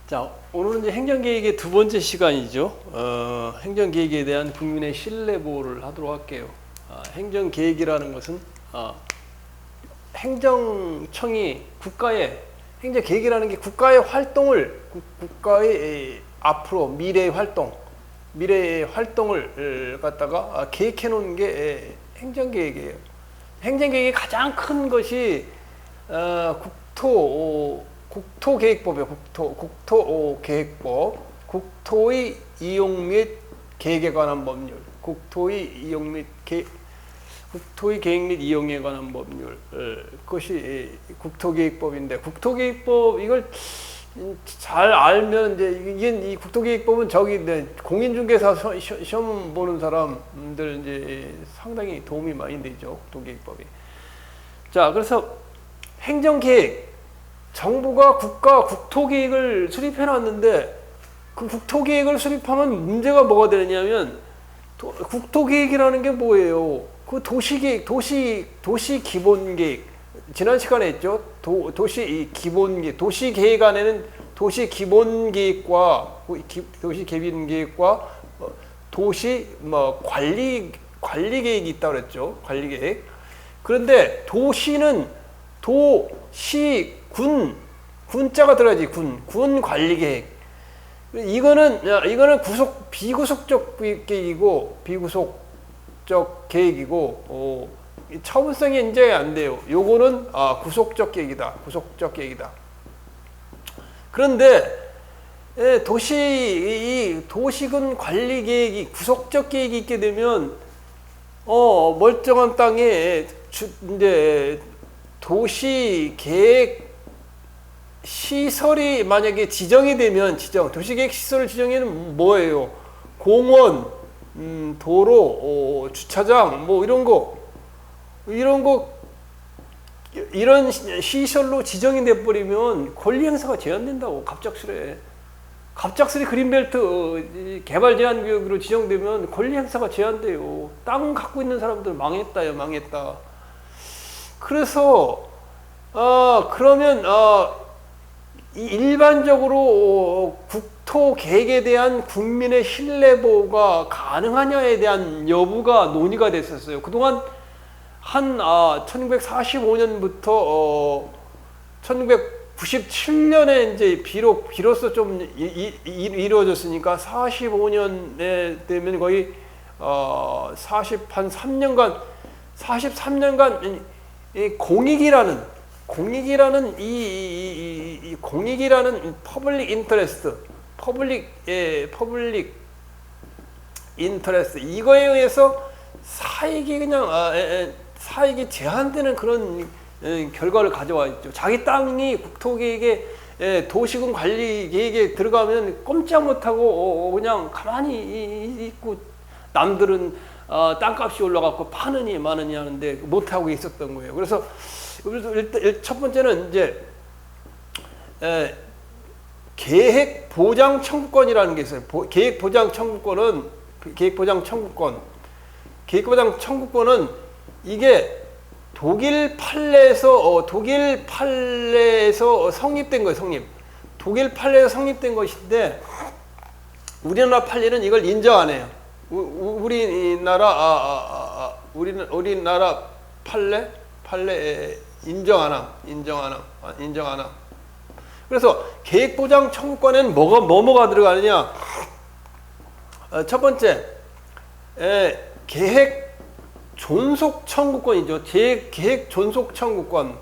자, 오늘은 이제 행정계획의 두 번째 시간이죠. 행정계획에 대한 국민의 신뢰 보호를 하도록 할게요. 행정계획이라는 것은 행정청이 국가의 행정계획이라는 게 국가의 활동을 국가의 앞으로 미래의 활동을 갖다가 계획해 놓은 게 행정계획이에요. 행정계획의 가장 큰 것이 국토계획법이에요. 국토계획법, 국토의 이용 및 계획에 관한 법률, 국토의 계획 및 이용에 관한 법률, 그것이 국토계획법인데, 국토계획법 이걸 잘 알면 이제 이 국토계획법은 공인중개사 시험 보는 사람들 이제 상당히 도움이 많이 되죠. 국토계획법이. 자, 그래서 행정계획, 정부가 국토계획을 수립해 놨는데 그 국토계획을 수립하면 문제가 뭐가 되느냐면 국토계획이라는 게 뭐예요? 그 도시계획, 도시 기본계획, 지난 시간에 했죠. 도시 기본계획, 도시계획 안에는 도시 기본계획과 도시 개빈계획과 도시 관리계획이 있다고 그랬죠. 관리계획. 그런데 도시는 군자가 들어가지. 군 관리계획. 이거는 비구속적 계획이고, 처분성이 인정이 안 돼요. 요거는 구속적 계획이다. 그런데 도시군 관리 계획이 구속적 계획이 있게 되면 멀쩡한 땅에 이제 도시 계획 시설이 만약에 지정이 되면 도시계획 시설을 지정에는 뭐예요? 공원, 도로, 주차장, 이런 시설로 지정이 돼버리면 권리 행사가 제한된다고. 갑작스레 그린벨트 개발 제한 구역으로 지정되면 권리 행사가 제한돼요. 땅 갖고 있는 사람들 망했다. 그래서 그러면 일반적으로 국토 계획에 대한 국민의 신뢰 보호가 가능하냐에 대한 여부가 논의가 됐었어요. 그동안 1945년부터 1997년에 이제 비로소 좀 이루어졌으니까 45년에 되면 거의 43년간 이 공익이라는 퍼블릭 인터레스트 이거에 의해서 사익이 제한되는 그런 결과를 가져와 있죠. 자기 땅이 국토계획에 도시군 관리 계획에 들어가면 꼼짝 못하고 그냥 가만히 있고, 남들은 땅값이 올라가고 파느니 마느니 하는데 못하고 있었던 거예요. 그래서 일단 첫 번째는 이제 계획 보장 청구권이라는 게 있어요. 계획 보장 청구권은 이게 독일 판례에서 성립된 거예요. 독일 판례에서 성립된 것인데 우리나라 판례는 이걸 인정 안 해요. 우리나라 판례 인정 안 함. 그래서 계획 보장 청구권에는 뭐가 들어가느냐? 첫 번째, 계획 존속 청구권이죠. 계획 존속 청구권.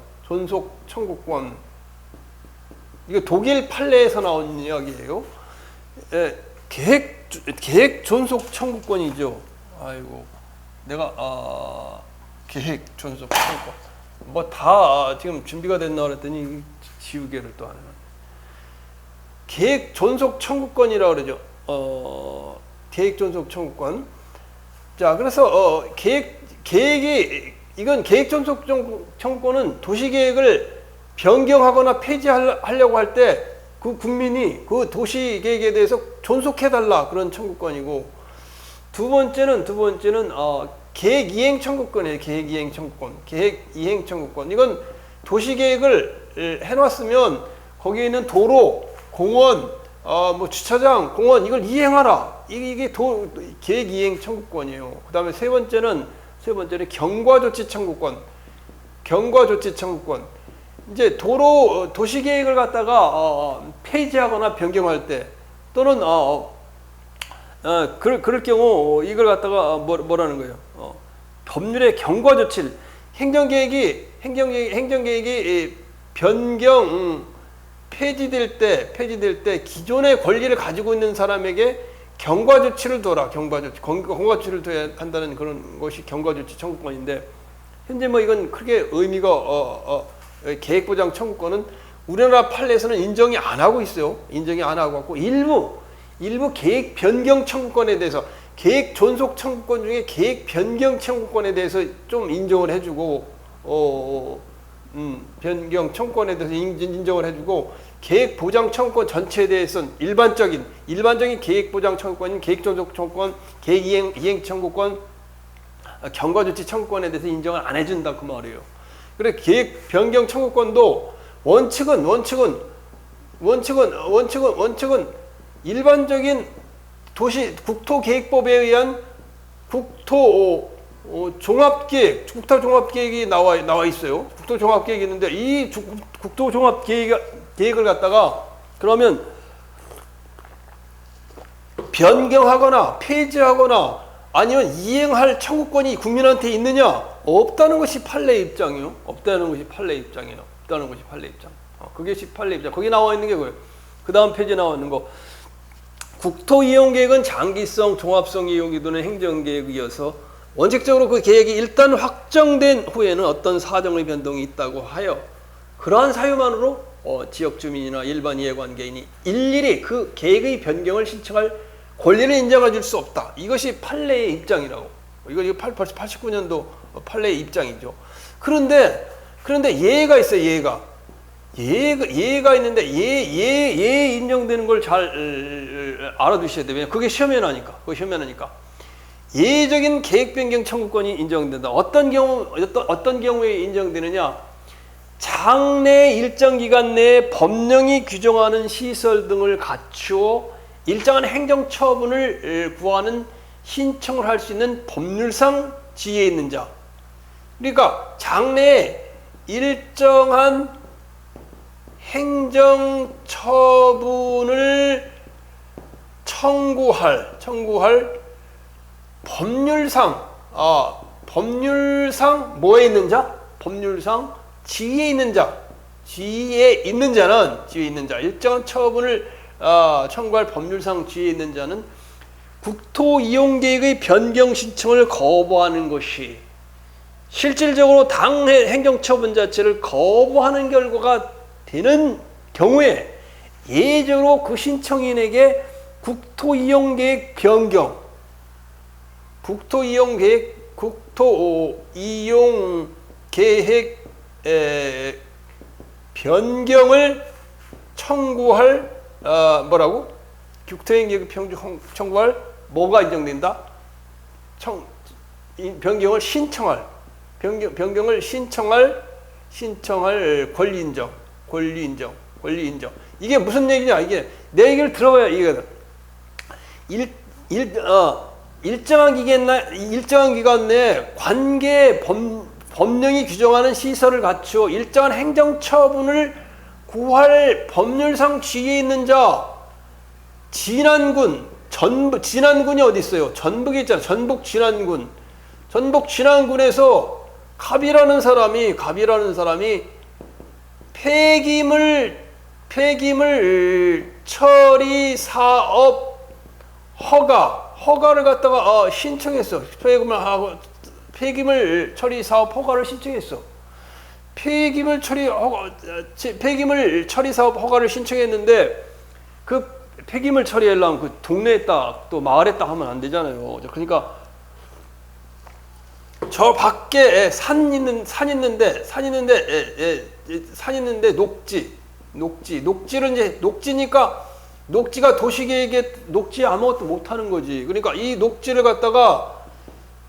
이거 독일 판례에서 나온 이야기예요. 계획 존속 청구권이죠. 아이고, 내가 계획 존속 청구권. 다 지금 준비가 됐나 그랬더니 지우개를 또 하네. 계획 존속 청구권이라고 그러죠. 계획 존속 청구권. 자, 그래서 이건 계획 존속 청구권은 도시계획을 변경하거나 폐지하려고 할 때 그 국민이 그 도시계획에 대해서 존속해달라, 그런 청구권이고, 두 번째는 계획 이행 청구권이에요. 계획 이행 청구권. 이건 도시계획을 해놨으면 거기에 있는 도로, 공원, 뭐 주차장, 공원 이걸 이행하라. 이게 계획 이행 청구권이에요. 그다음에 세 번째는 경과조치 청구권. 경과조치 청구권. 이제 도시 계획을 갖다가 폐지하거나 변경할 때 또는 그럴 경우 이걸 갖다가 뭐라는 거예요? 법률의 경과조치를 행정계획이 변경 폐지될 때 기존의 권리를 가지고 있는 사람에게 경과조치를 둬라. 경과조치를 둬야 한다는 그런 것이 경과조치 청구권인데, 현재 뭐 이건 크게 의미가 계획보장 청구권은 우리나라 판례에서는 인정이 안 하고 있어요. 인정이 안 하고 있고 일부 계획 변경 청구권에 대해서, 계획 존속 청구권 중에 계획 변경 청구권에 대해서 좀 인정을 해주고 변경 청구권에 대해서 인정을 해주고, 계획 보장 청구권 전체에 대해서는 일반적인 계획 보장 청구권인 계획 존속 청구권, 계획 이행 청구권, 경과조치 청구권에 대해서 인정을 안 해준다 그 말이에요. 그래 계획 변경 청구권도 원칙은 일반적인 국토계획법에 의한 국토종합계획이 나와 있어요. 국토종합계획이 있는데 이 국토종합계획을 갖다가 그러면 변경하거나 폐지하거나 아니면 이행할 청구권이 국민한테 있느냐? 없다는 것이 판례 입장이에요. 없다는 것이 판례 입장. 그게 판례 입장. 거기 나와 있는 게 뭐예요? 그 다음 페이지에 나와 있는 거. 국토이용계획은 장기성, 종합성 이용이 도는 행정계획이어서 원칙적으로 그 계획이 일단 확정된 후에는 어떤 사정의 변동이 있다고 하여 그러한 사유만으로 지역 주민이나 일반 이해관계인이 일일이 그 계획의 변경을 신청할 권리를 인정해 줄 수 없다. 이것이 판례의 입장이라고. 이거 벌써 89년도 판례의 입장이죠. 그런데 예가 있어요. 예가 있는데 예에 인정되는 걸 잘 알아두셔야 돼요. 왜냐면 그게 시험에 나니까. 예적인 계획 변경 청구권이 인정된다. 어떤 경우에 인정되느냐? 장래 일정 기간 내에 법령이 규정하는 시설 등을 갖추어 일정한 행정 처분을 구하는 신청을 할 수 있는 법률상 지위에 있는 자. 그러니까 장래에 일정한 행정 처분을 청구할 법률상 뭐에 있는 자? 법률상 지위에 있는 자. 지위에 있는 자. 일정한 처분을 청구할 법률상 지위에 있는 자는 국토이용계획의 변경 신청을 거부하는 것이 실질적으로 당 행정처분 자체를 거부하는 결과가 되는 경우에 예외적으로 그 신청인에게 국토이용계획 변경을 청구할 국토이용계획 청구할 뭐가 인정된다? 변경을 신청할 권리 인정. 이게 무슨 얘기냐? 이게 내 얘기를 들어봐야 이해가 돼. 일정한 기간 내에 관계 법령이 규정하는 시설을 갖추어 일정한 행정 처분을 구할 법률상 지위에 있는 자. 진안군이 어디 있어요? 전북에 있잖아. 전북 진안군에서 갑이라는 사람이 폐기물 처리 사업 허가를 갖다가 신청했어. 폐기물 처리 사업 허가를 신청했어. 폐기물 처리 사업 허가를 신청했는데 그 폐기물 처리하려면 그 동네에 또 마을에 하면 안 되잖아요. 그러니까 저 밖에 산 있는데 녹지를 이제 녹지가 도시계획에 녹지 아무것도 못 하는 거지. 그러니까 이 녹지를 갖다가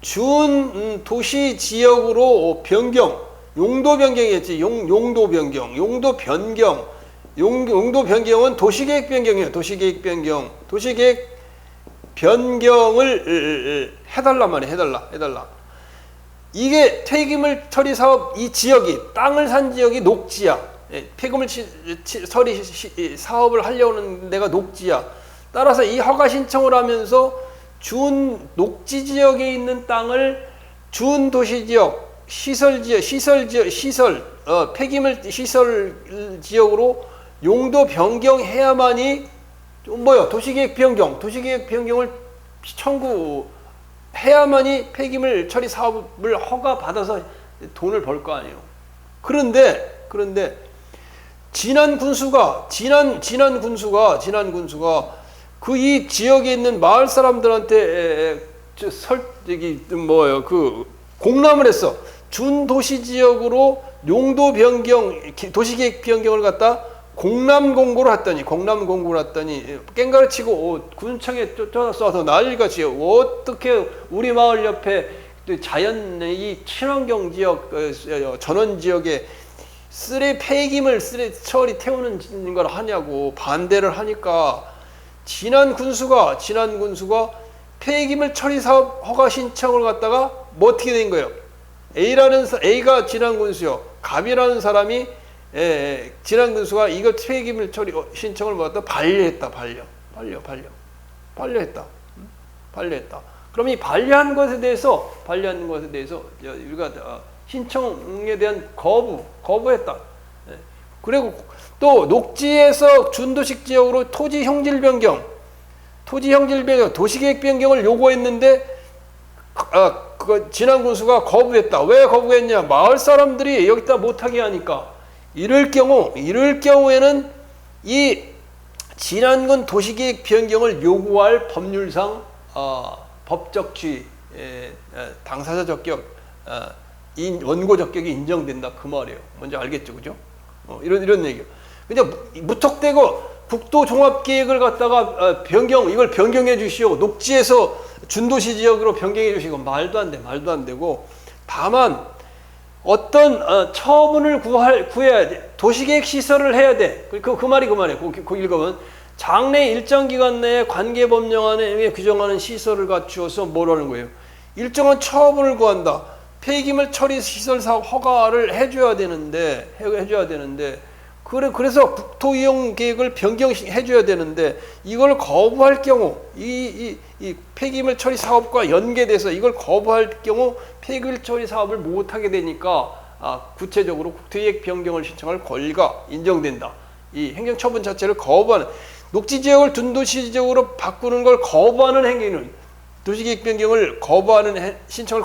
준 도시 지역으로 변경, 용도 변경이겠지. 용도 변경. 용도 변경은 도시계획 변경이에요. 도시계획 변경. 도시계획 변경을 해달란 말이에요. 해달라. 이게 폐기물 처리 사업 이 지역이 땅을 산 지역이 녹지야. 폐기물 처리 사업을 하려는 데가 녹지야. 따라서 이 허가 신청을 하면서 준 녹지 지역에 있는 땅을 준 도시 지역, 시설 폐기물 시설 지역으로 용도 변경해야만이 도시계획 변경을 청구해야만이 폐기물 처리 사업을 허가 받아서 돈을 벌 거 아니에요. 그런데 진안 군수가 그 이 지역에 있는 마을 사람들한테 공람을 했어. 준도시 지역으로 용도 변경, 도시계획 변경을 갖다 공람 공고를 했더니 깽가를 치고 군청에 쫓아서 난리가 지요. 어떻게 우리 마을 옆에 자연 이 친환경 지역 전원 지역에 폐기물 처리 태우는 걸 하냐고 반대를 하니까 진안 군수가 폐기물 처리 사업 허가 신청을 갖다가 어떻게 된 거예요? A가 진안 군수요. 갑이라는 사람이 진안 군수가 이거 폐기물 처리 신청을 갖다 반려했다. 반려했다. 그럼 이 반려한 것에 대해서 우리가 신청에 대한 거부했다. 그리고 또 녹지에서 준도식 지역으로 토지 형질 변경, 도시계획 변경을 요구했는데 진안 군수가 거부했다. 왜 거부했냐? 마을 사람들이 여기다 못하게 하니까. 이럴 경우에는 이 진안군 도시계획 변경을 요구할 법률상 법적 지위, 당사자 적격, 원고 적격이 인정된다 그 말이에요. 뭔지 알겠죠, 그죠? 이런 얘기요. 그냥 무턱대고 국토종합계획을 갖다가 이걸 변경해 주시오. 녹지에서 준도시 지역으로 변경해 주시고 말도 안 되고 다만 어떤 처분을 구해야 돼. 도시계획 시설을 해야 돼. 그 말이 그 읽으면 장래 일정 기간 내에 관계법령안에 규정하는 시설을 갖추어서 뭐라는 거예요? 일정한 처분을 구한다. 폐기물 처리 시설 사업 허가를 해줘야 되는데 그래서 국토 이용 계획을 변경해줘야 되는데 이걸 거부할 경우 이 폐기물 처리 사업과 연계돼서 이걸 거부할 경우 폐기물 처리 사업을 못하게 되니까 구체적으로 국토계획 변경을 신청할 권리가 인정된다. 이 행정처분 자체를 거부하는 녹지 지역을 준도시 지역으로 바꾸는 걸 거부하는 행위는 도시계획 변경을 신청에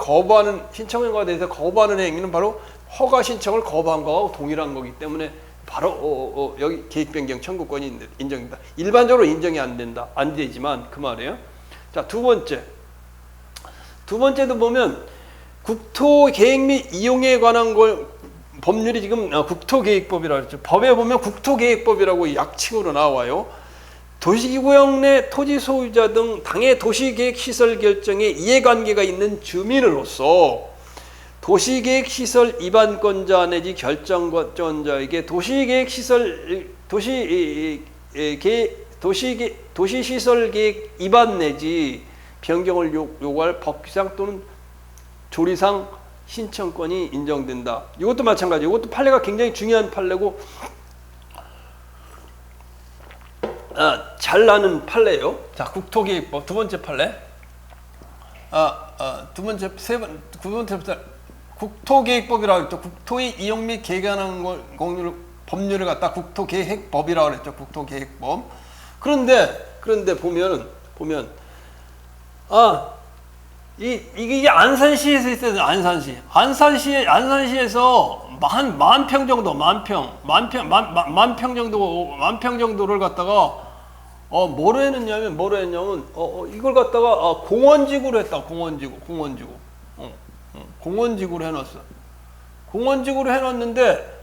대해서 거부하는 행위는 바로 허가 신청을 거부한 거하고 동일한 거기 때문에 바로 여기 계획 변경 청구권이 인정된다. 일반적으로 인정이 안 되지만 그 말이에요. 자, 두 번째도 보면 국토계획 및 이용에 관한 법률이 지금 국토계획법이라고 했죠. 법에 보면 국토계획법이라고 약칭으로 나와요. 도시구역 내 토지 소유자 등 당의 도시계획 시설 결정에 이해관계가 있는 주민으로서 도시계획 시설 위반권자 내지 결정권자에게 도시시설 계획 위반 내지 변경을 요구할 법규상 또는 조리상 신청권이 인정된다. 이것도 마찬가지예요. 이것도 판례가 굉장히 중요한 판례고 잘 나는 판례예요. 자, 국토계획법 두 번째 판례. 두 번째 국토계획법이라고 했죠. 국토의 이용 및 계획하는 법률을 갖다 국토계획법이라고 그랬죠. 국토계획법. 그런데 보면 이게 안산시에서 있어요. 안산시에서 만 평 정도를 갖다가 뭐로 했냐면 이걸 갖다가 공원지구로 했다. 공원지구로 해놨어. 공원지구로 해놨는데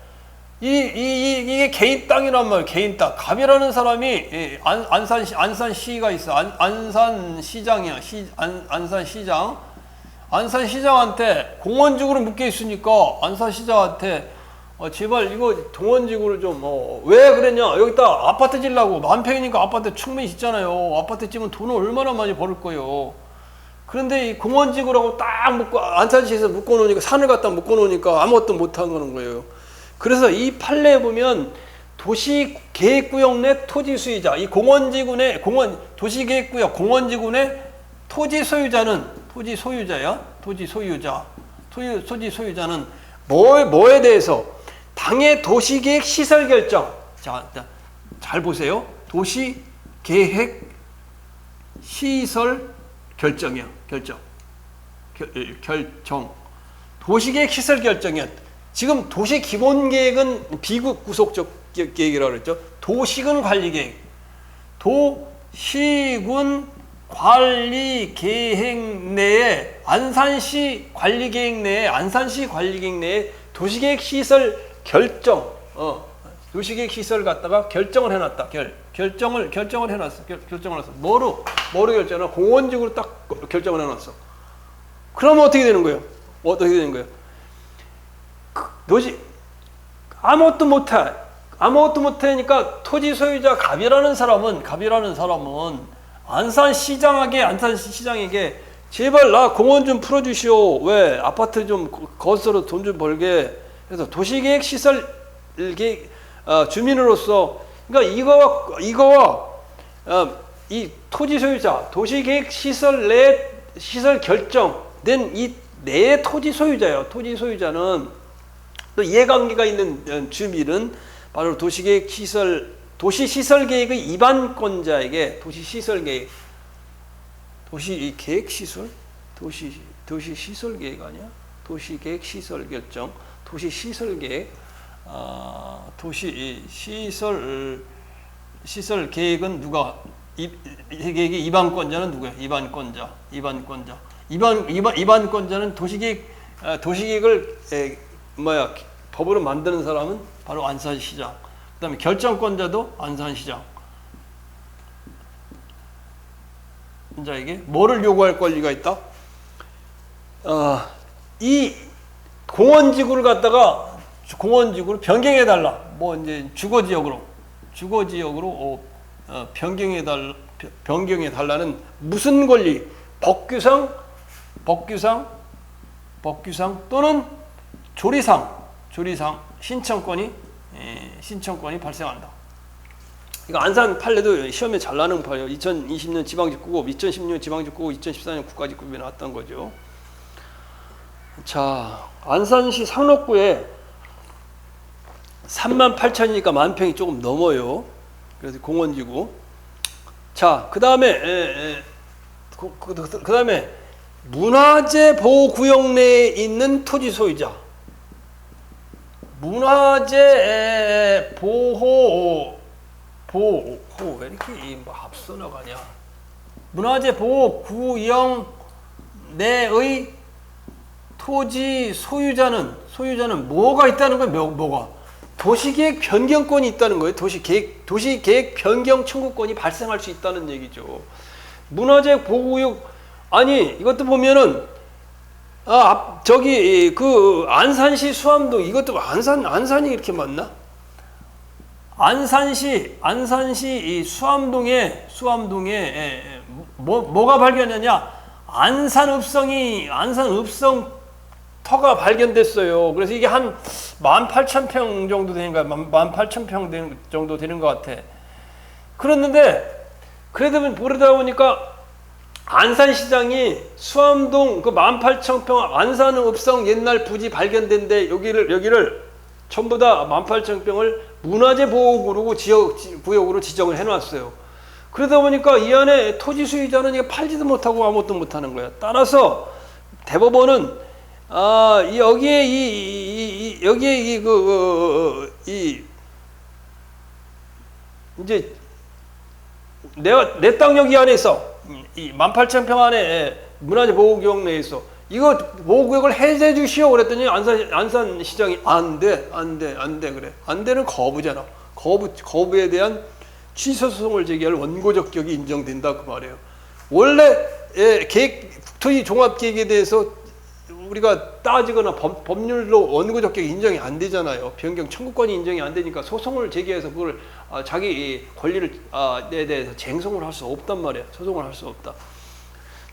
이게 개인 땅이란 말이에요. 개인 땅. 갑이라는 사람이 안산시가 있어. 안산시장이야. 안산시장. 안산시장한테 공원지구로 묶여 있으니까 안산시장한테 제발 이거 동원지구를 좀, 왜 그랬냐? 여기다 아파트 지려고 만 평이니까 아파트 충분히 짓잖아요. 아파트 지으면 돈을 얼마나 많이 벌을 거예요. 그런데 이 공원지구라고 딱 묶고, 안산시에서 묶어놓으니까, 산을 갖다 묶어놓으니까 아무것도 못하는 거예요. 그래서 이 판례에 보면 도시계획구역 내 토지 수요자, 이 공원지구 내, 도시계획구역 공원지구 내 토지 소유자는, 토지 소유자야? 토지 소유자는 뭐에 대해서? 당의 도시계획 시설 결정. 자, 잘 보세요. 도시계획 시설 결정이야. 결정. 도시계획 시설 결정이야. 지금 도시 기본계획은 비구속적 계획이라고 그랬죠. 도시군 관리계획. 도시군 관리계획 내에 안산시 관리계획 내에 도시계획 시설 결정. 도시계획 시설 갖다가 결정을 해놨다. 결정을 해놨어. 뭐로 결정을? 공원지구로 딱 결정을 해놨어. 그러면 어떻게 되는 거예요? 도시 아무것도 못하니까 토지 소유자 갑이라는 사람은 안산시장에게 제발 나 공원 좀 풀어주시오. 왜? 아파트 좀 거스로 돈 좀 벌게. 그래서 도시계획 시설 주민으로서, 그러니까 이거와 이 토지 소유자, 도시계획 시설 결정된 이 내 토지 소유자예요. 토지 소유자는 또 이해관계가 있는 주민은 바로 도시시설계획의 입안권자에게 도시시설계획 도시시설계획 아니야? 도시계획 시설 결정, 도시시설계획, 시설계획은 누가? 계획의 입안권자는 누구야? 입안권자는 도시계획을 법으로 만드는 사람은 바로 안산시장. 그다음에 결정권자도 안산시장. 자에게 뭐를 요구할 권리가 있다? 이 공원지구를 변경해달라. 뭐 이제 주거지역으로 변경해달라는 무슨 권리? 법규상 또는 조리상 신청권이 발생한다. 이거 안산 판례도 시험에 잘 나는 판례예요. 2020년 지방직구법, 2016년 지방직구법, 2014년 국가직구법에 나왔던 거죠. 자, 안산시 상록구에 38,000이니까 만평이 조금 넘어요. 그래서 공원지구. 자, 그 다음에 문화재 보호구역 내에 있는 토지 소유자. 문화재 보호 왜 이렇게 앞서 나가냐? 문화재 보호구역 내의 토지 소유자는 뭐가 있다는 거예요? 뭐가? 도시계획 변경권이 있다는 거예요. 도시계획 변경 청구권이 발생할 수 있다는 얘기죠. 문화재 보호구역, 아니 이것도 보면은 그 안산시 수암동, 이것도 안산이 이렇게 맞나? 안산시 이 수암동에 뭐가 발견되냐? 안산읍성 터가 발견됐어요. 그래서 이게 한 18,000평 정도 되는 거야. 18,000평 정도 되는 것 같아. 그러다 보니까 안산시장이 수암동 그 18,000평 안산읍성 옛날 부지 발견된데 여기를 전부 다 18,000평을 문화재 보호구역으로 지정을 해놨어요. 그러다 보니까 이 안에 토지 수요자는 이게 팔지도 못하고 아무것도 못하는 거야. 따라서 대법원은 여기에 이제 내 땅 여기 안에 있어. 이 18,000평 안에 문화재 보호구역 내에 있어. 이거 보호구역을 해제해 주시오 그랬더니 안산시장이 안 돼 그래. 안 되는 거부잖아. 거부에 대한 취소소송을 제기할 원고적 격이 인정된다 그 말이에요. 원래 국토지 종합계획에 대해서 우리가 따지거나 법률로 원고 적격이 인정이 안 되잖아요. 변경 청구권이 인정이 안 되니까 소송을 제기해서 그걸 자기 권리를 에 대해서 쟁송을 할 수 없단 말이야. 소송을 할 수 없다.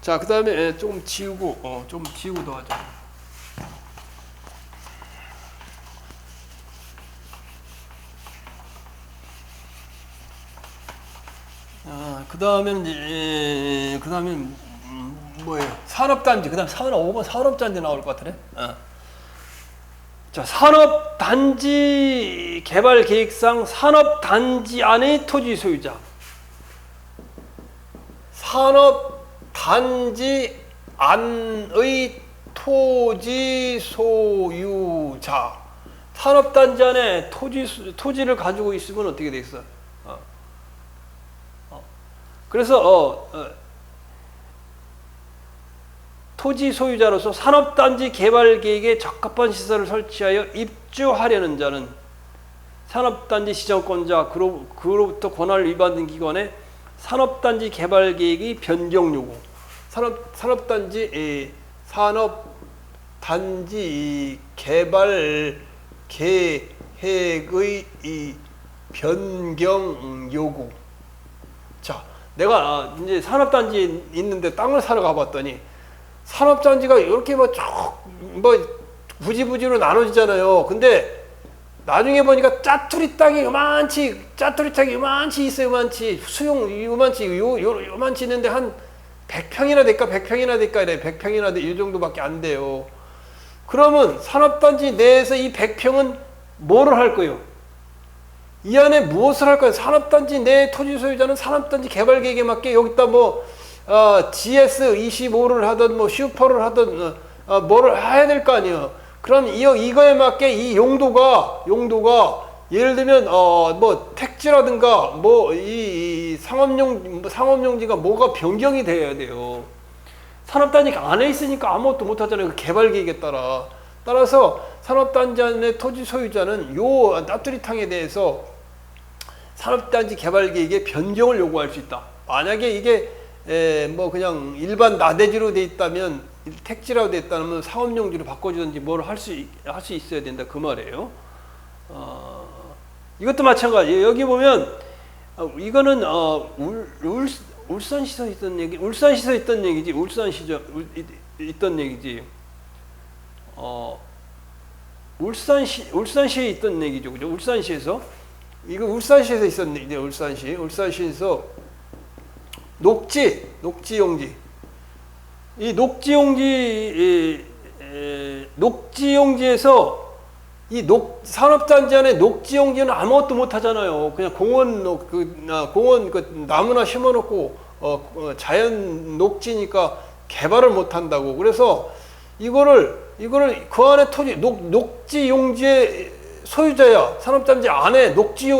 자, 그다음에 좀 지우고 좀 지우고도 하자. 그다음엔 뭐예요? 산업단지. 그다음 5번 산업단지 나올 것 같으네. 자, 산업단지 개발 계획상 산업단지 안의 토지 소유자. 산업단지 안의 토지 소유자. 산업단지 안에 토지를 가지고 있으면 어떻게 돼 있어? 그래서 토지 소유자로서 산업단지 개발 계획에 적합한 시설을 설치하여 입주하려는 자는 산업단지 지정권자 그로부터 권한을 위반된 기관에 산업단지 개발 계획의 변경 요구. 산업단지 개발 계획의 변경 요구. 자, 내가 이제 산업단지 있는데 땅을 사러 가봤더니 산업단지가 이렇게 부지부지로 나눠지잖아요. 근데 나중에 보니까 짜투리 땅이 요만치 있어. 요만치 수용 요만치 있는데 한 100평이나 될까 100평이나 이 정도밖에 안 돼요. 그러면 산업단지 내에서 이 100평은 뭐를 할 거예요? 이 안에 무엇을 할 거예요? 산업단지 내 토지 소유자는 산업단지 개발 계획에 맞게 여기다 GS25를 하든 슈퍼를 하든 뭐를 해야 될 거 아니에요. 그럼 이거에 맞게 이 용도가 예를 들면 택지라든가 이 상업용지가 뭐가 변경이 돼야 돼요. 산업단지 안에 있으니까 아무것도 못 하잖아요. 그 개발 계획에 따라서 산업단지 안에 토지 소유자는 요 나투리탕에 대해서 산업단지 개발 계획에 변경을 요구할 수 있다. 만약에 이게 그냥 일반 나대지로 돼 있다면, 택지라고 돼 있다면 상업용지로 바꿔주든지 뭘 할 수 있어야 된다 그 말이에요. 이것도 마찬가지예요. 여기 보면 이거는 울산시서 있던 얘기지. 울산시에 있던 얘기죠. 그죠? 울산시에서 있었는데, 울산시에서 녹지용지. 이 녹지용지에서 산업단지 안에 녹지용지는 아무것도 못 하잖아요. 그냥 공원 나무나 심어놓고, 자연 녹지니까 개발을 못 한다고. 그래서 이거를 그 안에 녹지용지의 소유자야. 산업단지 안에 녹지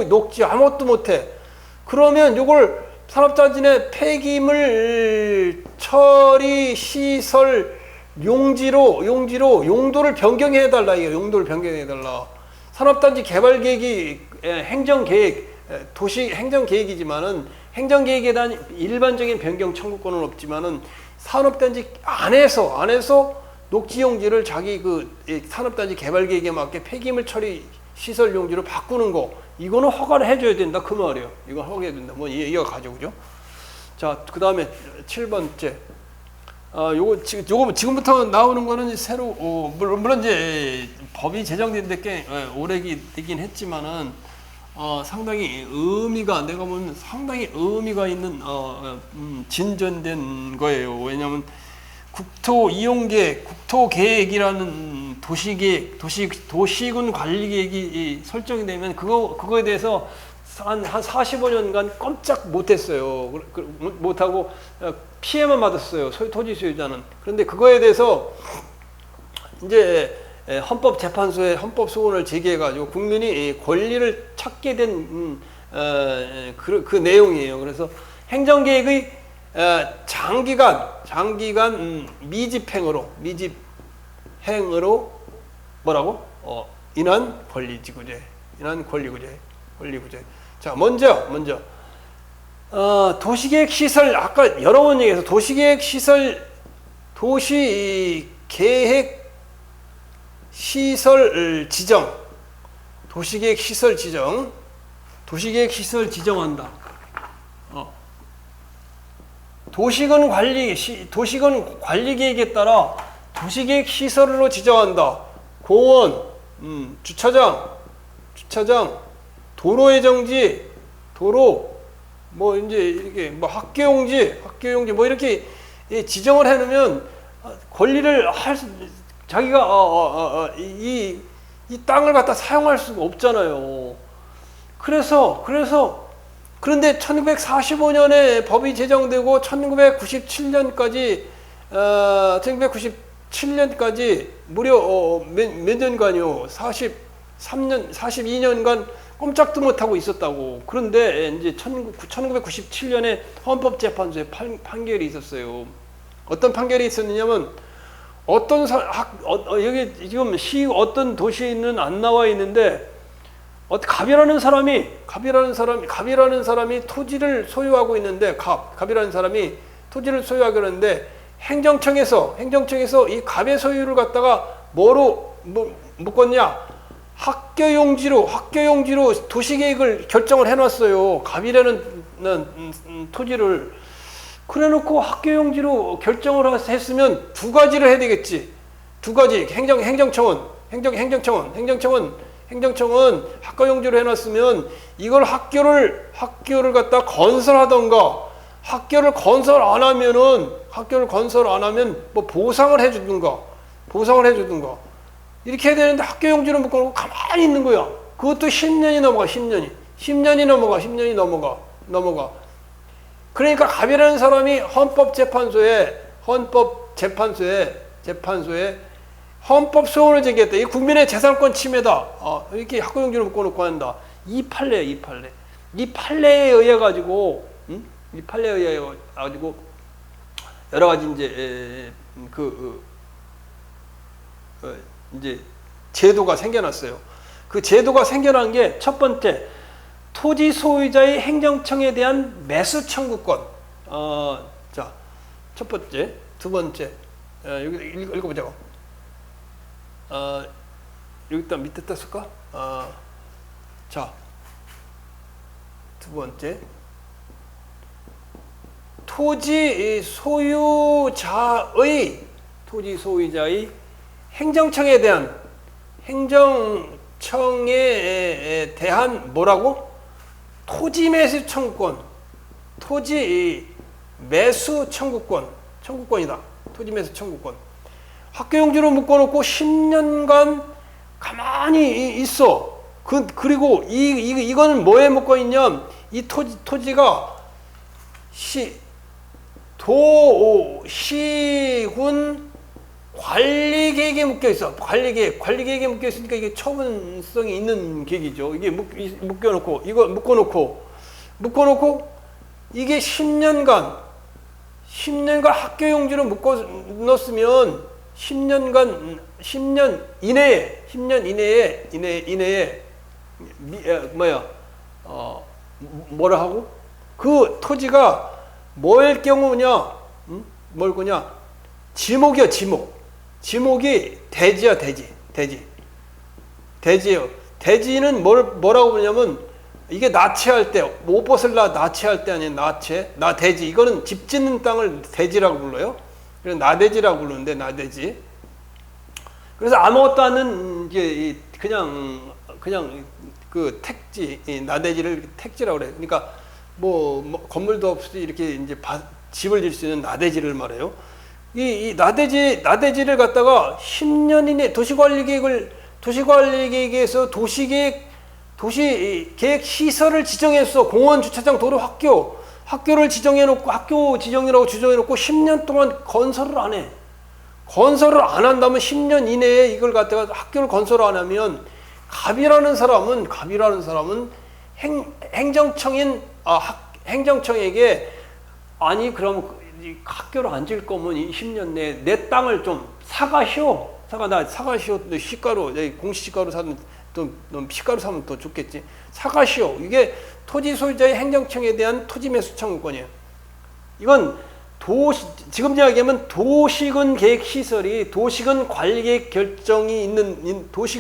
아무것도 못해. 그러면 이걸 산업단지 내 폐기물 처리 시설 용도를 변경해 달라. 이거 용도를 변경해 달라. 산업단지 개발 계획이 도시 행정계획이지만은 행정계획에 대한 일반적인 변경 청구권은 없지만은 산업단지 안에서 녹지용지를 자기 산업단지 개발 계획에 맞게 폐기물 처리 시설 용지로 바꾸는 거, 이거는 허가를 해줘야 된다 그 말이에요. 이거 허가해야 된다. 이거 가지고죠. 자, 그 다음에 7번째. 요거 지금부터 나오는 거는 새로 물론 이제 법이 제정된 데 꽤 오래 되긴 했지만은 상당히 내가 보면 상당히 의미가 있는 진전된 거예요. 왜냐하면 국토이용계획, 국토계획이라는 도시군 관리계획이 설정이 되면 그거에 대해서 한 45년간 꼼짝 못했어요. 못하고 피해만 받았어요. 토지 소유자는. 그런데 그거에 대해서 이제 헌법재판소에 헌법소원을 제기해가지고 국민이 권리를 찾게 된 그 내용이에요. 그래서 행정계획의 장기간 미집행으로 뭐라고? 인한 권리구제. 자, 먼저 도시계획 시설, 아까 여러 번 얘기해서 도시계획 시설, 도시계획 시설 지정, 도시계획 시설 지정, 도시계획 시설 지정한다. 도시군 관리 계획에 따라 도시계획 시설로 지정한다. 공원, 주차장, 도로의 정지, 도로, 뭐 이제 이렇게 뭐 학교용지 뭐 이렇게 지정을 해놓으면 권리를 자기가 이 땅을 갖다 사용할 수가 없잖아요. 그런데 1945년에 법이 제정되고 1997년까지 무려 몇 년간요? 42년간 꼼짝도 못하고 있었다고. 그런데 이제 1997년에 헌법재판소에 판결이 있었어요. 어떤 판결이 있었느냐면 여기 지금 어떤 도시에는 안 나와 있는데 갑이라는 사람이 토지를 소유하고 있는데 갑이라는 사람이 토지를 소유하고 있는데 행정청에서 이 갑의 소유를 갖다가 뭐로 묶었냐? 학교용지로 도시계획을 결정을 해놨어요. 갑이라는 토지를. 그래놓고 학교용지로 결정을 했으면 두 가지를 해야 되겠지. 두 가지. 행정청은 학교용지로 해놨으면 이걸 학교를 갖다 건설하던가, 학교를 건설 안 하면 뭐 보상을 해주든가 이렇게 해야 되는데 학교용지로 묶어놓고 가만히 있는 거야. 그것도 10년이 넘어가. 그러니까 갑이라는 사람이 헌법재판소에 헌법 소원을 제기했다. 이 국민의 재산권 침해다. 이렇게 학교용지로 묶어놓고 한다. 이 판례에 의해 가지고, 여러 가지 이제 제도가 생겨났어요. 그 제도가 생겨난 게 첫 번째, 토지 소유자의 행정청에 대한 매수 청구권. 자, 첫 번째, 두 번째, 여기 읽어보자고. 여기다 밑에 떴을까? 자, 두 번째, 토지 소유자의 행정청에 대한 뭐라고? 토지 매수 청구권이다. 토지 매수 청구권. 학교용지로 묶어놓고 10년간 가만히 있어. 그리고 이거는 뭐에 묶어 있냐? 이 토지가 시군 관리계획에 묶여 있어. 관리계획에 묶여 있으니까 이게 처분성이 있는 계획이죠. 이게 묶어놓고 이게 10년간 학교용지로 묶어 넣었으면 10년 이내에 뭐라 하고? 그 토지가 뭐일 경우냐? 뭘 거냐? 지목이야, 지목이 대지야, 대지예요. 대지는 뭐라고 부르냐면 이게 나체할 때, 옷벗을 나체할 때 아닌 나대지. 이거는 집 짓는 땅을 대지라고 불러요. 그래서 나대지라고 부르는데, 나대지. 그래서 아무것도 않는 이게 그냥 그 택지, 나대지를 택지라고 그래요. 그러니까 뭐 건물도 없이 이렇게 이제 집을 질 수 있는 나대지를 말해요. 이 나대지를 갖다가 10년 이내 도시관리계획에서 도시계획 시설을 지정했어. 공원, 주차장, 도로, 학교를 지정해놓고, 학교 지정이라고 지정해놓고 10년 동안 건설을 안 해. 건설을 안 한다면 10년 이내에 이걸 갖다가 학교를 건설 안 하면 갑이라는 사람은 행정청에게 아니 그럼 학교를 안 질 거면 이 10년 내에 내 땅을 좀 사가시오. 시가로 공시 시가로 사면 또 시가로 사면 더 좋겠지. 사가시오. 이게 토지 소유자의 행정청에 대한 토지 매수 청구권이에요. 이건 지금 이야기하면 도시군 계획 시설이 도시군 관리 계획 결정이 있는 도시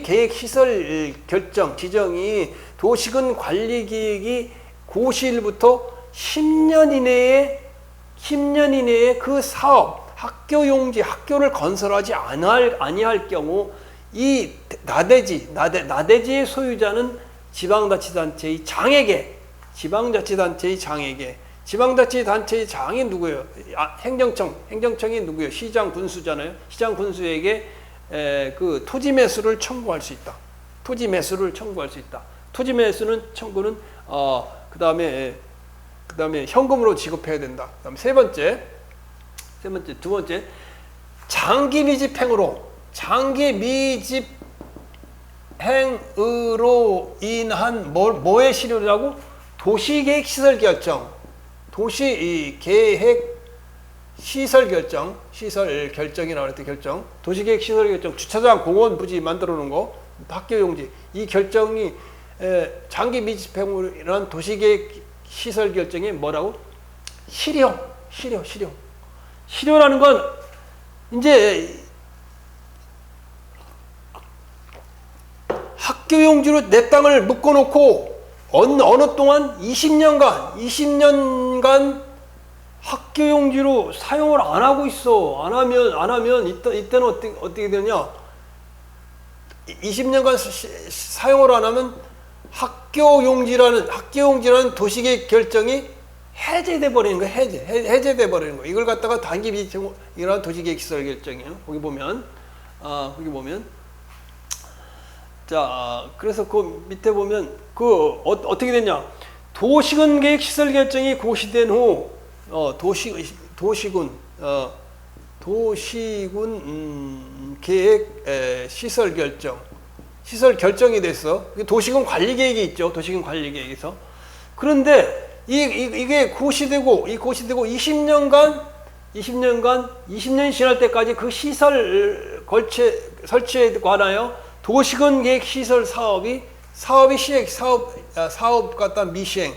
계획 시설 결정 지정이 도시군 관리 계획이 고시일부터 10년 이내에 그 사업 학교 용지 학교를 건설하지 아니할 경우 이 나대지의 소유자는 지방자치단체의 장에게 지방자치단체의 장이 누구예요? 행정청이 누구예요? 시장 군수잖아요. 시장 군수에게 그 토지 매수를 청구할 수 있다. 토지 매수는 청구는 그다음에 현금으로 지급해야 된다. 그다음 두 번째 장기 미집행으로 인한 뭐의 실효라고? 도시계획 시설 결정. 시설 결정이라고 그랬대. 도시계획 시설 결정. 주차장, 공원, 부지 만들어 놓은 거, 학교 용지. 이 결정이 장기 미집행으로 인한 도시계획 시설 결정이 뭐라고? 실효라는 건 이제 학교 용지로 내 땅을 묶어놓고 어느 동안 20년간 학교 용지로 사용을 안 하고 있어. 안 하면 이때는 어떻게 되냐? 20년간 사용을 안 하면 학교 용지라는 도시계획 결정이 해제돼 버리는 거야. 해제돼 버리는 거. 이걸 갖다가 단기 미집행이라는 도시계획 시설 결정이에요. 거기 보면 자, 그래서 그 밑에 보면 어떻게 되냐? 도시군 계획 시설 결정이 고시된 후 도시군 계획 시설 결정이 됐어. 도시군 관리 계획이 있죠. 도시군 관리 계획에서. 그런데 이게 고시되고 20년이 지날 때까지 그 시설 설치에 관하여 도시군 계획 시설 사업 갖다 미시행할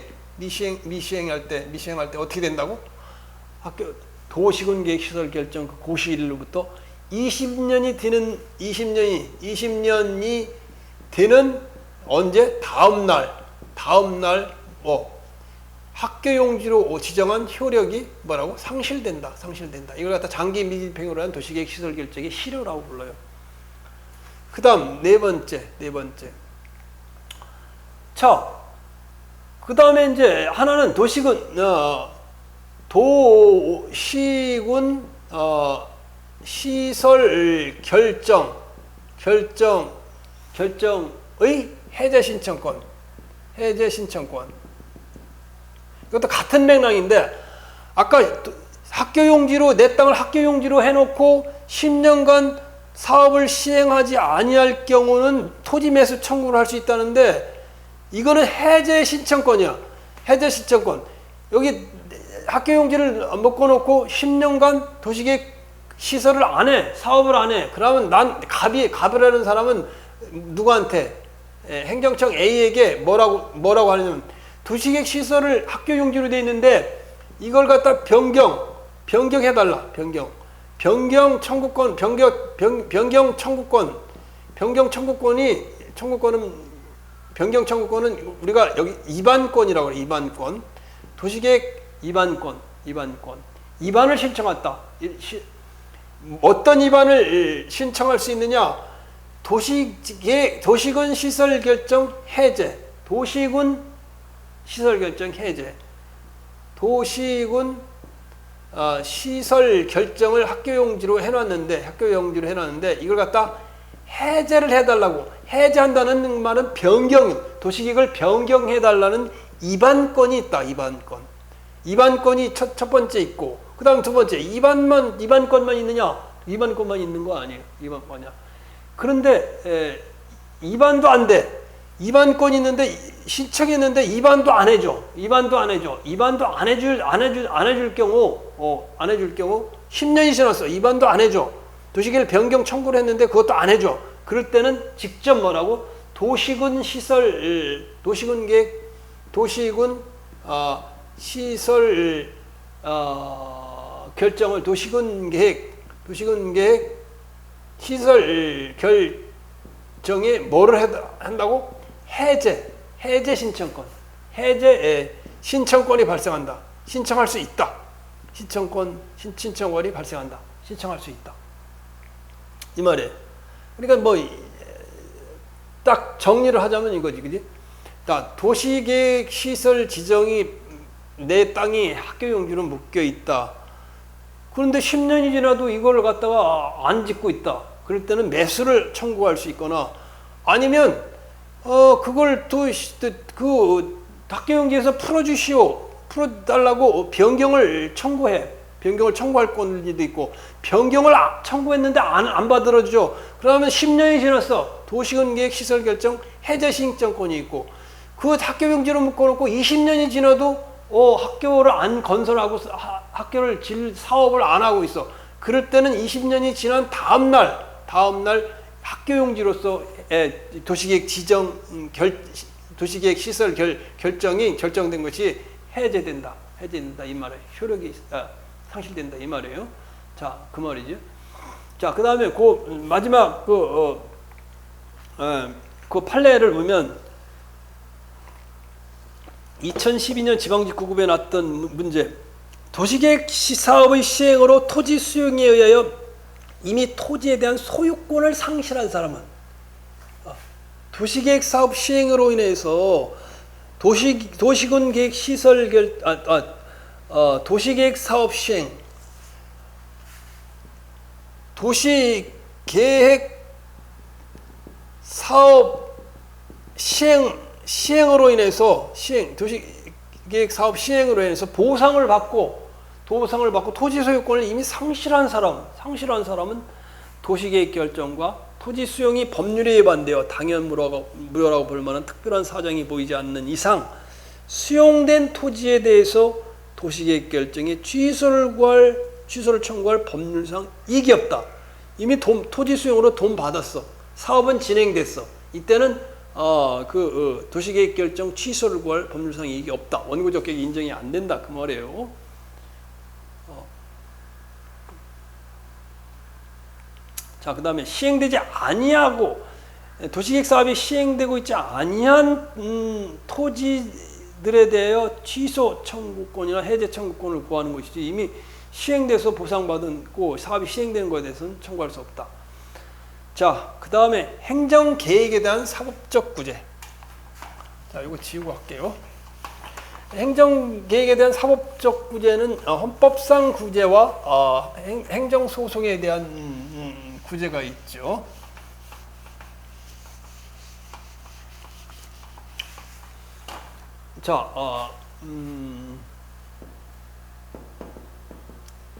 때 어떻게 된다고? 도시군 계획 시설 결정 그 고시일로부터 20년이 되는 언제? 다음 날 학교 용지로 지정한 효력이 뭐라고? 상실된다. 이걸 갖다 장기 미집행으로 한 도시계획 시설 결정이 실효라고 불러요. 그 다음 네 번째. 자, 그 다음에 이제 하나는 도시군 시설 결정의 해제 신청권. 이것도 같은 맥락인데 아까 학교 용지로 내 땅을 학교 용지로 해놓고 10년간 사업을 시행하지 아니할 경우는 토지 매수 청구를 할 수 있다는데 이거는 해제 신청권이야. 여기 학교 용지를 묶어놓고 10년간 도시계획 시설을 안 해. 사업을 안 해. 그러면 갑이라는 사람은 누구한테? 행정청 A에게 뭐라고 하냐면 도시계획 시설을 학교 용지로 돼 있는데 이걸 갖다 변경해달라. 변경 청구권은 우리가 여기 이반권이라고 그래. 이반권. 도시계획 이반을 신청했다. 어떤 이반을 신청할 수 있느냐? 도시군 시설 결정 해제. 도시군 시설 결정을 학교 용지로 해놨는데 이걸 갖다 해제를 해달라고. 해제한다는 말은 도시계획을 변경해달라는 이반권이 있다. 이반권이 첫 번째 있고, 그 다음 두 번째 이반권만 있느냐? 이반권만 있는 거 아니에요. 이반권이야. 그런데 이반도 안 돼. 이반권이 있는데 신청했는데 이반도 안 해줘. 이반도 안 해줄 경우 10년이 지났어. 이반도 안 해줘. 도시계획 변경 청구를 했는데 그것도 안 해줘. 그럴 때는 직접 뭐라고? 도시군 시설 결정을 도시군 계획 시설 결정에 뭐를 한다고? 해제 신청권. 해제 신청권이 발생한다. 신청할 수 있다. 신청권이 발생한다. 신청할 수 있다. 이 말이에요. 그러니까 뭐 딱 정리를 하자면 이거지, 그지? 도시계획 시설 지정이 내 땅이 학교 용지로 묶여 있다. 그런데 10년이 지나도 이걸 갖다가 안 짓고 있다. 그럴 때는 매수를 청구할 수 있거나 아니면 그걸 그 학교 용지에서 풀어달라고 변경을 청구할 권리도 있고 변경을 청구했는데 안 받아들여주죠. 그러면 10년이 지났어. 도시군계획 시설 결정 해제 신청권이 있고 그 학교 용지로 묶어놓고 20년이 지나도 학교를 안 건설하고 학교를 사업을 안 하고 있어. 그럴 때는 20년이 지난 다음날 학교 용지로서 도시계획 도시계획 시설 결정이 결정된 것이 해제된다 이 말이에요. 효력이 상실된다 이 말이에요. 자, 그 말이죠. 자, 그 다음에 그 마지막 그 판례를 보면 2012년 지방직구급에 났던 문제. 도시계획 사업의 시행으로 토지 수용에 의하여 이미 토지에 대한 소유권을 상실한 사람은 도시계획 사업 시행으로 인해서 도시군 계획 시설 도시계획 사업 시행 도시계획 사업 시행으로 인해서 도시계획 사업 시행으로 인해서 보상을 받고 토지 소유권을 이미 상실한 사람은 도시계획 결정과 토지 수용이 법률에 위반되어 당연 무효라고 볼 만한 특별한 사정이 보이지 않는 이상 수용된 토지에 대해서 도시계획 결정에 취소를 청구할 법률상 이익이 없다. 이미 토지 수용으로 돈 받았어. 사업은 진행됐어. 이때는 도시계획 결정 취소를 구할 법률상 이익이 없다. 원고적 계획이 인정이 안 된다. 그 말이에요. 자, 그 다음에 시행되지 아니하고 도시계획 사업이 시행되고 있지 아니한 토지들에 대하여 취소 청구권이나 해제 청구권을 구하는 것이지 이미 시행돼서 보상받고 사업이 시행되는 것에 대해서는 청구할 수 없다. 자, 그 다음에 행정계획에 대한 사법적 구제. 자, 이거 지우고 할게요. 행정계획에 대한 사법적 구제는 헌법상 구제와 행정소송에 대한 구제가 있죠. 자,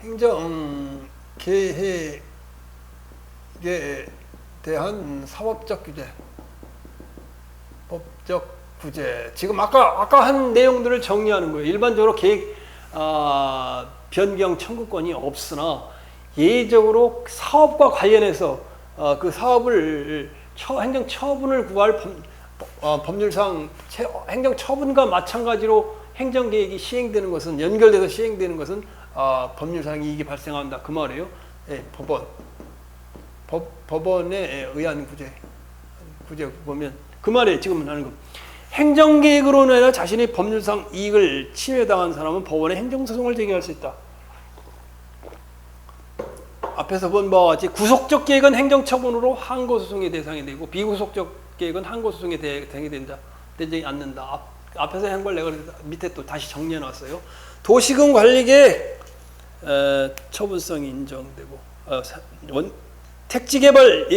행정계획에 대한 사법적 규제, 법적 구제. 지금 아까 한 내용들을 정리하는 거예요. 일반적으로 계획 변경 청구권이 없으나 예외적으로 사업과 관련해서 그 사업을 행정 처분을 구할 법률상 행정 처분과 마찬가지로 행정 계획이 시행되는 것은 연결돼서 시행되는 것은 법률상 이익이 발생한다 그 말이에요. 예, 법원에 의한 구제 보면 그 말이에요. 지금 하는 거. 행정 계획으로 인해 자신의 법률상 이익을 침해당한 사람은 법원에 행정소송을 제기할 수 있다. 앞에서 본 바와 같이 구속적 계획은 행정처분으로 항고소송의 대상이 되고 비구속적 계획은 항고소송의 대상이 되지 않는다. 앞에서 한 걸 내가 밑에 또 다시 정리해 놨어요. 도시군 관리계획 처분성이 인정되고 택지개발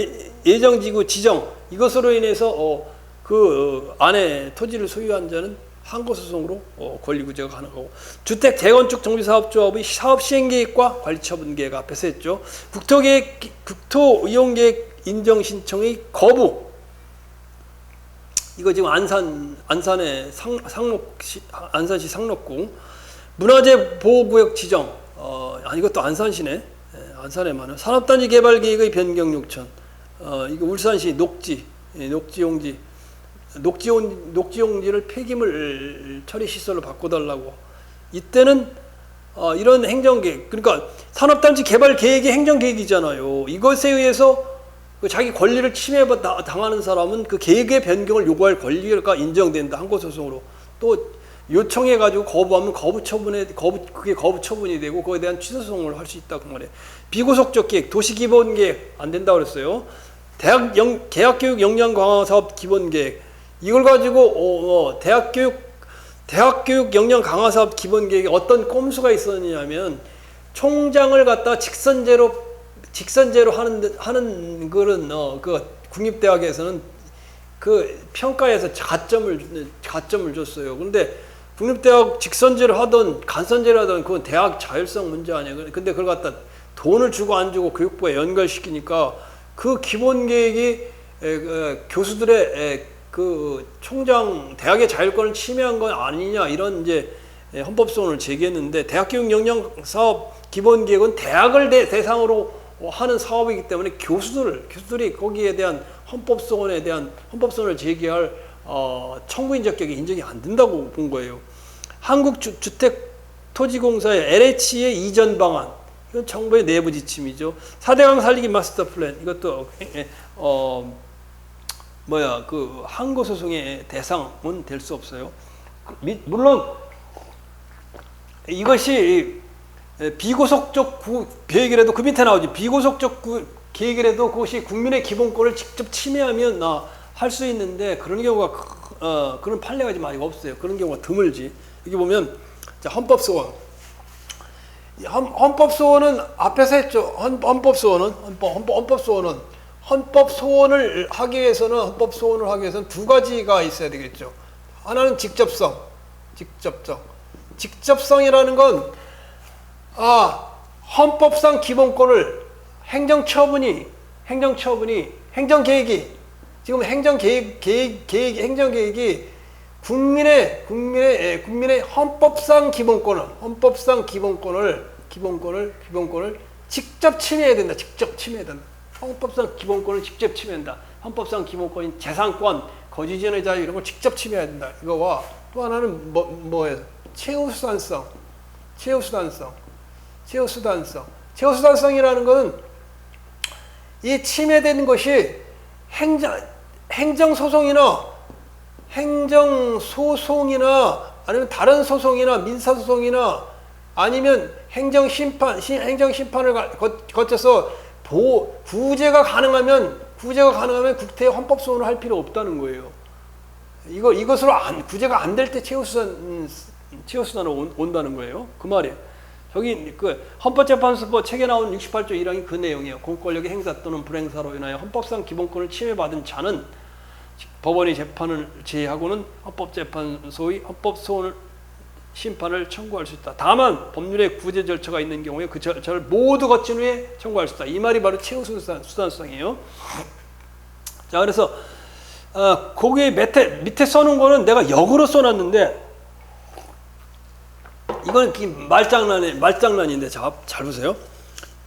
예정지구 지정 이것으로 인해서 그 안에 토지를 소유한 자는 항고소송으로 권리구제가 가능하고 주택 재건축 정비사업조합의 사업시행계획과 관리처분계획 앞에서 했죠. 국토이용계획 인정신청의 거부 이거 지금 안산의 안산시 상록구 문화재 보호구역 지정 이것도 안산시네. 안산에 많은 산업단지 개발계획의 변경 요청 이거 울산시 녹지용지를 폐기물 처리 시설로 바꿔달라고. 이때는 이런 행정계획, 그러니까 산업단지 개발 계획이 행정계획이잖아요. 이것에 의해서 그 자기 권리를 침해당하는 사람은 그 계획의 변경을 요구할 권리가 인정된다. 항고소송으로. 또 요청해가지고 거부하면 그게 거부 처분이 되고 그거에 대한 취소소송을 할 수 있다고 말해. 비고속적 계획, 도시기본계획 안 된다고 그랬어요. 대학교육 역량 강화 사업 기본계획, 이걸 가지고 대학교육 역량 강화 사업 기본계획에 어떤 꼼수가 있었냐면 총장을 갖다 직선제로 하는 그런 그 국립대학에서는 그 평가에서 가점을 줬어요. 그런데 국립대학 직선제로 하던 간선제로 하던 그건 대학 자율성 문제 아니에요. 근데 그걸 갖다 돈을 주고 안 주고 교육부에 연결시키니까 그 기본 계획이 교수들의 그 총장 대학의 자율권을 침해한 건 아니냐, 이런 이제 헌법소원을 제기했는데, 대학교육 역량 사업 기본 계획은 대학을 대상으로 하는 사업이기 때문에 교수들이 거기에 대한 헌법소원을 제기할 청구인 적격이 인정이 안 된다고 본 거예요. 한국주택토지공사의 LH의 이전 방안, 이건 정부의 내부 지침이죠. 4대강 살리기 마스터 플랜, 이것도 그 항고소송의 대상은 될 수 없어요. 물론 이것이 비고속적 계획이라도, 그 밑에 나오지, 비고속적 계획이라도 그것이 국민의 기본권을 직접 침해하면 할 수 있는데, 그런 경우가 그런 판례가 지금 아직 없어요. 그런 경우가 드물지. 여기 보면 자, 헌법소원. 헌법소원은 앞에서 했죠. 헌법소원을 하기 위해서는 두 가지가 있어야 되겠죠. 하나는 직접성이라는 건 헌법상 기본권을 행정계획이 지금 행정계획이 국민의 헌법상 기본권을 직접 침해해야 된다. 헌법상 기본권을 직접 침해한다. 헌법상 기본권인 재산권, 거주지연의 자유, 이런 걸 직접 침해해야 된다. 이거와 또 하나는 뭐예요? 최우수단성이라는 것은 이 침해되는 것이 행정소송이나 아니면 다른 소송이나 민사소송이나 아니면 행정심판을 거쳐서 구제가 가능하면 국회에 헌법소원을 할 필요 없다는 거예요. 이것으로 구제가 안 될 때 최우수단은 온다는 거예요. 그 말이에요. 저기 그 헌법재판소법 책에 나온 68조 1항이 그 내용이에요. 공권력의 행사 또는 불행사로 인하여 헌법상 기본권을 침해받은 자는 법원의 재판을 제외하고는 헌법재판소의 헌법소원 심판을 청구할 수 있다. 다만 법률에 구제 절차가 있는 경우에 그 절차를 모두 거친 후에 청구할 수 있다. 이 말이 바로 최우수단성이에요. 자, 그래서 거기에 밑에 써놓은 거는 내가 역으로 써놨는데, 이건 말장난인데 잘 보세요.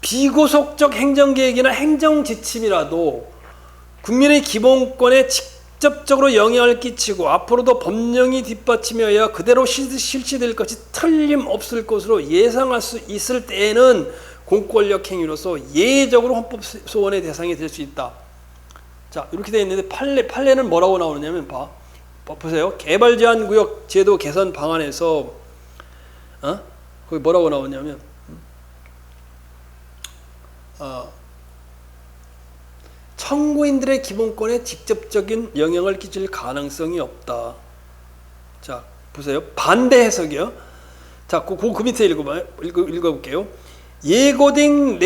비고속적 행정계획이나 행정지침이라도 국민의 기본권에 직접적으로 영향을 끼치고 앞으로도 법령이 뒷받침하여 그대로 실시될 것이 틀림없을 것으로 예상할 수 있을 때에는 공권력 행위로서 예외적으로 헌법소원의 대상이 될 수 있다. 자, 이렇게 되어 있는데 판례는 뭐라고 나오느냐면 보세요. 개발제한구역 제도 개선 방안에서 거기 뭐라고 나오냐면 청구인들의 기본권에 직접적인 영향을 끼칠 가능성이 없다. 자, 보세요. 반대 해석이요. 자, 그 밑에 읽어볼게요. 예고된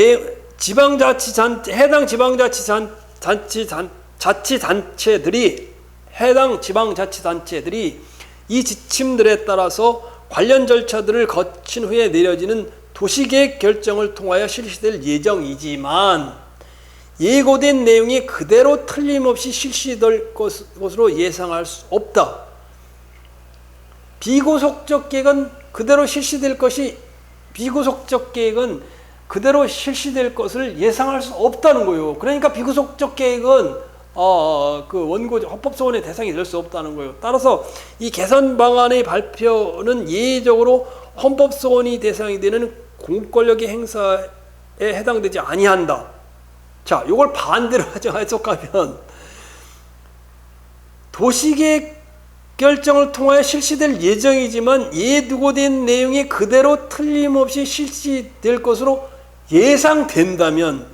해당 지방자치단체들이 이 지침들에 따라서 관련 절차들을 거친 후에 내려지는 도시계획 결정을 통하여 실시될 예정이지만 예고된 내용이 그대로 틀림없이 실시될 것으로 예상할 수 없다. 비고속적 계획은 그대로 실시될 것을 예상할 수 없다는 거예요. 그러니까 비고속적 계획은 그 원고 헌법소원의 대상이 될 수 없다는 거예요. 따라서 이 개선 방안의 발표는 예외적으로 헌법소원이 대상이 되는 공권력의 행사에 해당되지 아니한다. 자, 이걸 반대로 해석하면 도시계획 결정을 통하여 실시될 예정이지만 예두고된 내용이 그대로 틀림없이 실시될 것으로 예상된다면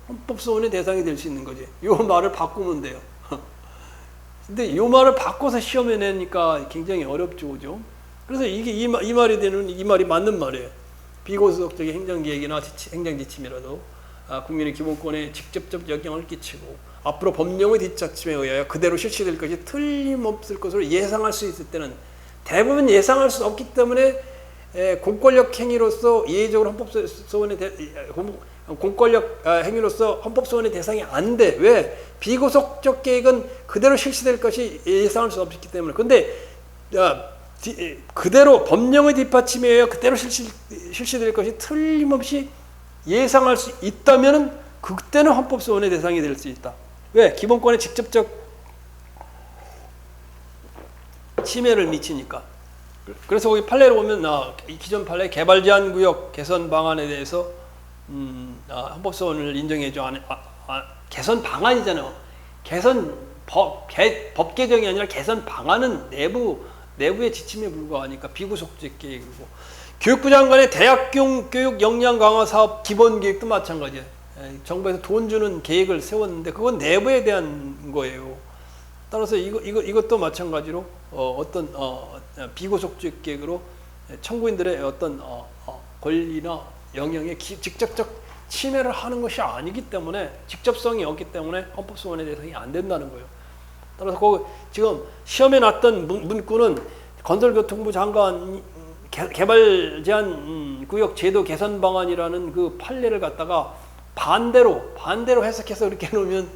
헌법소원의 대상이 될 수 있는 거지. 이 말을 바꾸면 돼요. 근데 이 말을 바꿔서 시험에 내니까 굉장히 어렵죠, 그죠? 그래서 이게 이 말이 맞는 말이에요. 비고소적인 행정계획이나 행정지침이라도 국민의 기본권에 직접적 영향을 끼치고 앞으로 법령의 뒷받침에 의하여 그대로 실시될 것이 틀림없을 것으로 예상할 수 있을 때는, 대부분 예상할 수 없기 때문에 공권력 행위로서 예외적으로 공권력 행위로서 헌법소원의 대상이 안 돼. 왜? 비고속적 계획은 그대로 실시될 것이 예상할 수 없기 때문에. 근데 그대로 법령의 뒷받침에 의하여 그대로 실시될 것이 틀림없이 예상할 수 있다면은 그때는 헌법소원의 대상이 될 수 있다. 왜? 기본권에 직접적 침해를 미치니까. 그래서 거기 판례를 보면 기존 판례 개발 제한 구역 개선 방안에 대해서 헌법소원을 인정해줘. 개선 방안이잖아요. 법 개정이 아니라 개선 방안은 내부의 지침에 불과하니까 비구속적 계획이고, 교육부 장관의 대학교 교육 역량 강화 사업 기본 계획도 마찬가지예요. 정부에서 돈 주는 계획을 세웠는데 그건 내부에 대한 거예요. 따라서 이것도 마찬가지로 어떤 비고속적 계획으로 청구인들의 어떤 권리나 영역에 직접적 침해를 하는 것이 아니기 때문에, 직접성이 없기 때문에 헌법소원의 대상이 안 된다는 거예요. 따라서 지금 시험에 났던 문구는 건설교통부 장관 개발 제한 구역 제도 개선 방안이라는 그 판례를 갖다가 반대로 해석해서 이렇게 해놓으면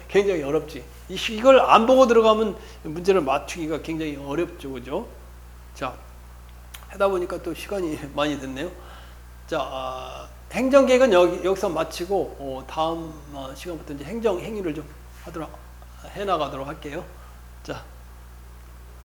굉장히 어렵지. 이걸 안 보고 들어가면 문제를 맞추기가 굉장히 어렵죠, 그죠? 자, 하다 보니까 또 시간이 많이 됐네요. 자, 행정계획은 여기서 마치고 다음 시간부터 이제 행정 행위를 좀 해나가도록 할게요. 자.